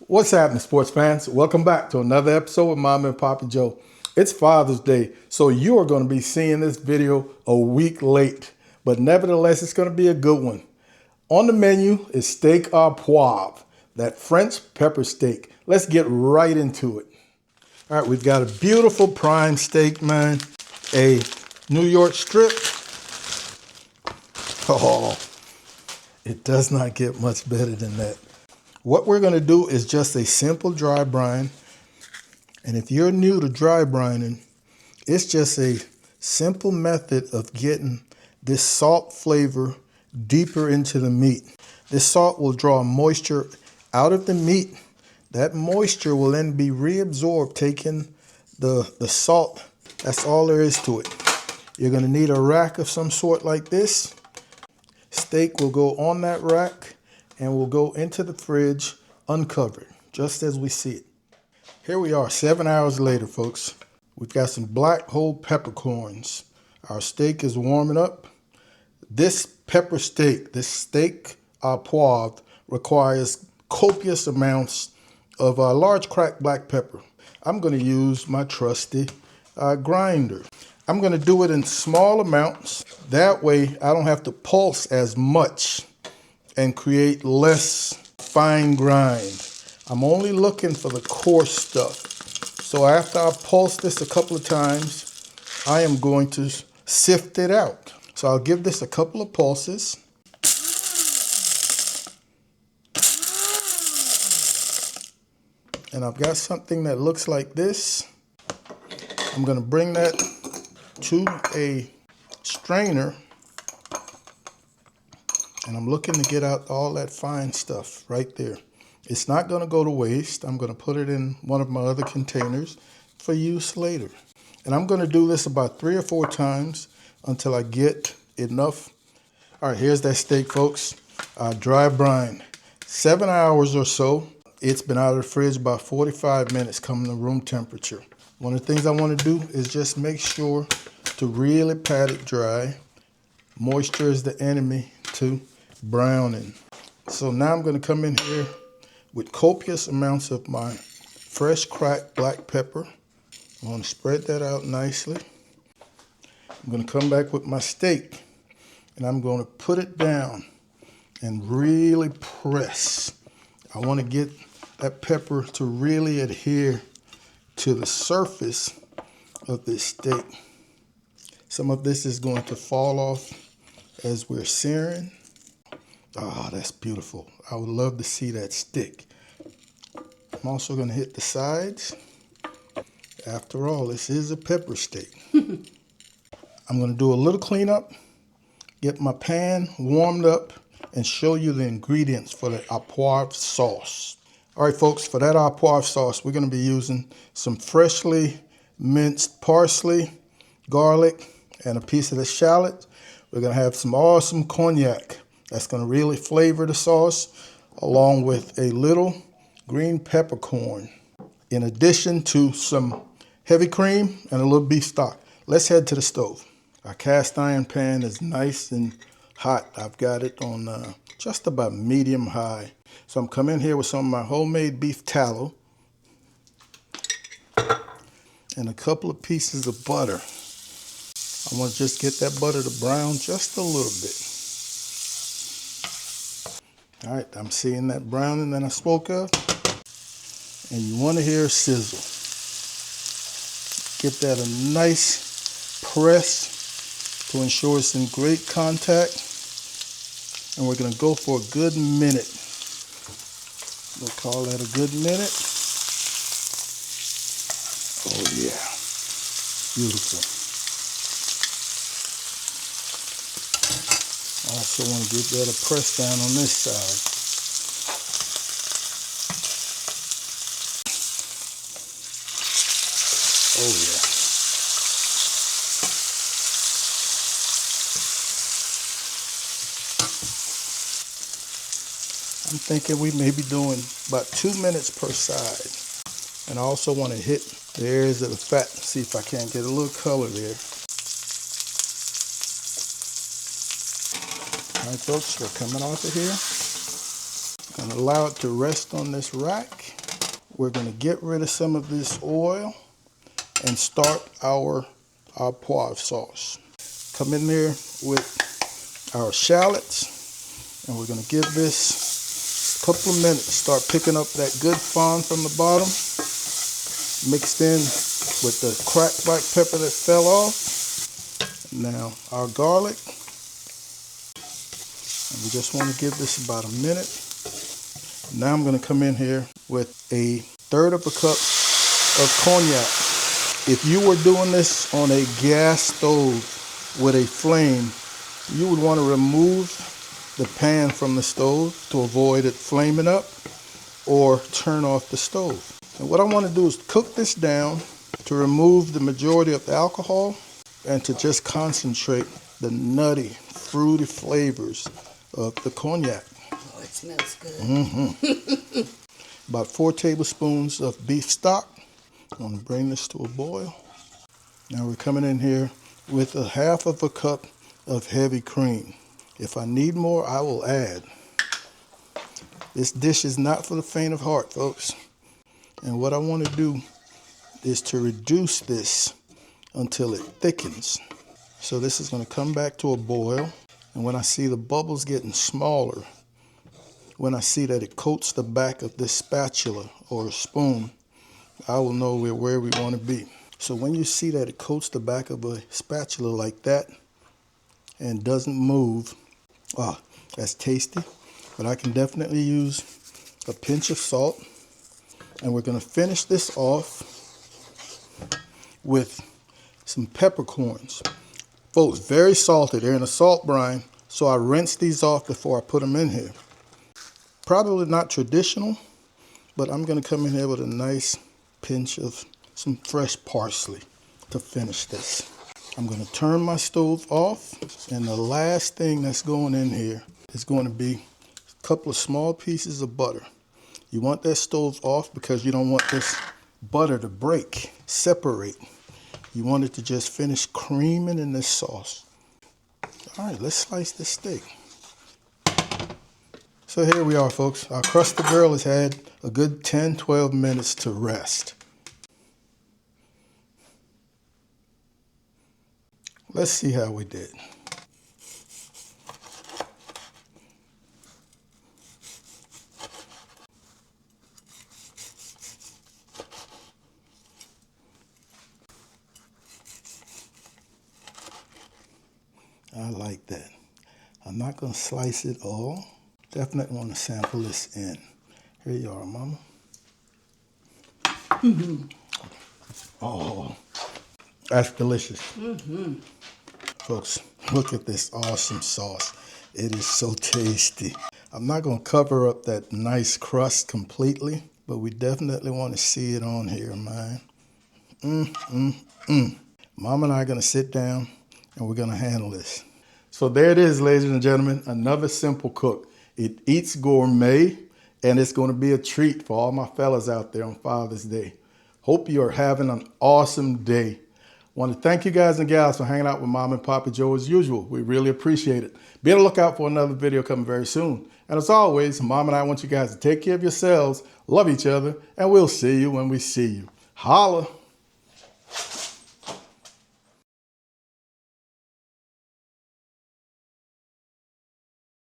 What's happening, sports fans? Welcome back to another episode with Mom and Papa Joe. It's Father's Day, so you are going to be seeing this video a week late, but nevertheless, it's going to be a good one. On the menu is Steak Au Poivre, that French pepper steak. Let's get right into it. All right, we've got a beautiful prime steak, man. A New York strip. Oh, it does not get much better than that. What we're going to do is just a simple dry brine. And if you're new to dry brining, it's just a simple method of getting this salt flavor deeper into the meat. This salt will draw moisture out of the meat. That moisture will then be reabsorbed, taking the salt. That's all there is to it. You're going to need a rack of some sort like this. Steak will go on that rack and will go into the fridge uncovered, just as we see it. Here we are 7 hours later, folks. We've got some black whole peppercorns. Our steak is warming up. This pepper steak, this steak au poivre, requires copious amounts of large cracked black pepper. I'm going to use my trusty grinder. I'm going to do it in small amounts. That way I don't have to pulse as much and create less fine grind. I'm only looking for the coarse stuff. So after I pulse this a couple of times, I am going to sift it out. So I'll give this a couple of pulses. And I've got something that looks like this. I'm going to bring that to a strainer. And I'm looking to get out all that fine stuff right there. It's not going to go to waste. I'm going to put it in one of my other containers for use later. And I'm going to do this about 3 or 4 times until I get enough. All right, here's that steak, folks. Dry brine. 7 hours or so. It's been out of the fridge about 45 minutes, coming to room temperature. One of the things I want to do is just make sure to really pat it dry. Moisture is the enemy to browning. So now I'm going to come in here with copious amounts of my fresh cracked black pepper. I'm going to spread that out nicely. I'm going to come back with my steak and I'm going to put it down and really press. I want to get that pepper to really adhere to the surface of this steak. Some of this is going to fall off as we're searing. Oh, that's beautiful. I would love to see that stick. I'm also going to hit the sides. After all, this is a pepper steak. I'm going to do a little cleanup, get my pan warmed up, and show you the ingredients for the au poivre sauce. All right, folks, for that au poivre sauce, we're going to be using some freshly minced parsley, garlic, and a piece of the shallot. We're going to have some awesome cognac. That's going to really flavor the sauce, along with a little green peppercorn, in addition to some heavy cream and a little beef stock. Let's head to the stove. Our cast iron pan is nice and hot. I've got it on just about medium high. So I'm coming here with some of my homemade beef tallow and a couple of pieces of butter. I want to just get that butter to brown just a little bit. All right, I'm seeing that browning that I spoke of. And you want to hear a sizzle. Get that a nice press to ensure it's in great contact. And we're going to go for a good minute. We'll call that a good minute. Oh yeah, beautiful. Also want to get that a press down on this side. Oh yeah. I'm thinking we may be doing about 2 minutes per side. And I also want to hit the areas of the fat, see if I can't get a little color there. All right, folks, we're coming off of here. I'm going to allow it to rest on this rack. We're going to get rid of some of this oil and start our au poivre sauce. Come in there with our shallots, and we're going to give this a couple of minutes. Start picking up that good fond from the bottom, mixed in with the cracked black pepper that fell off. Now our garlic, and we just want to give this about a minute. Now I'm going to come in here with a third of a cup of cognac. If you were doing this on a gas stove with a flame, you would want to remove the pan from the stove to avoid it flaming up, or turn off the stove. And what I want to do is cook this down to remove the majority of the alcohol and to just concentrate the nutty, fruity flavors of the cognac. Oh, it smells good. About 4 tablespoons of beef stock. I'm going to bring this to a boil. Now we're coming in here with a half of a cup of heavy cream. If I need more, I will add. This dish is not for the faint of heart, folks. And what I want to do is to reduce this until it thickens. So this is going to come back to a boil. And when I see the bubbles getting smaller, when I see that it coats the back of this spatula or a spoon, I will know we're where we want to be. So when you see that it coats the back of a spatula like that and doesn't move, that's tasty. But I can definitely use a pinch of salt. And we're going to finish this off with some peppercorns. Folks, very salty. They're in a salt brine, so I rinse these off before I put them in here. Probably not traditional, but I'm going to come in here with a nice pinch of some fresh parsley to finish this. I'm going to turn my stove off, and the last thing that's going in here is going to be a couple of small pieces of butter. You want that stove off because you don't want this butter to break, separate. You want it to just finish creaming in this sauce. All right, let's slice this steak. So here we are, folks. Our crusted girl has had a good 10-12 minutes to rest. Let's see how we did. I like that. I'm not going to slice it all. Definitely want to sample this in. Here you are, Mama. Oh, that's delicious. Folks, look at this awesome sauce. It is so tasty. I'm not going to cover up that nice crust completely, but we definitely want to see it on here, man. Mom and I are going to sit down and we're going to handle this. So there it is, ladies and gentlemen, another simple cook. It eats gourmet, and it's going to be a treat for all my fellas out there on Father's Day. Hope you are having an awesome day. Want to thank you guys and gals for hanging out with Mom and Papa Joe as usual. We really appreciate it. Be on the lookout for another video coming very soon. And as always, Mom and I want you guys to take care of yourselves, love each other, and we'll see you when we see you. Holla!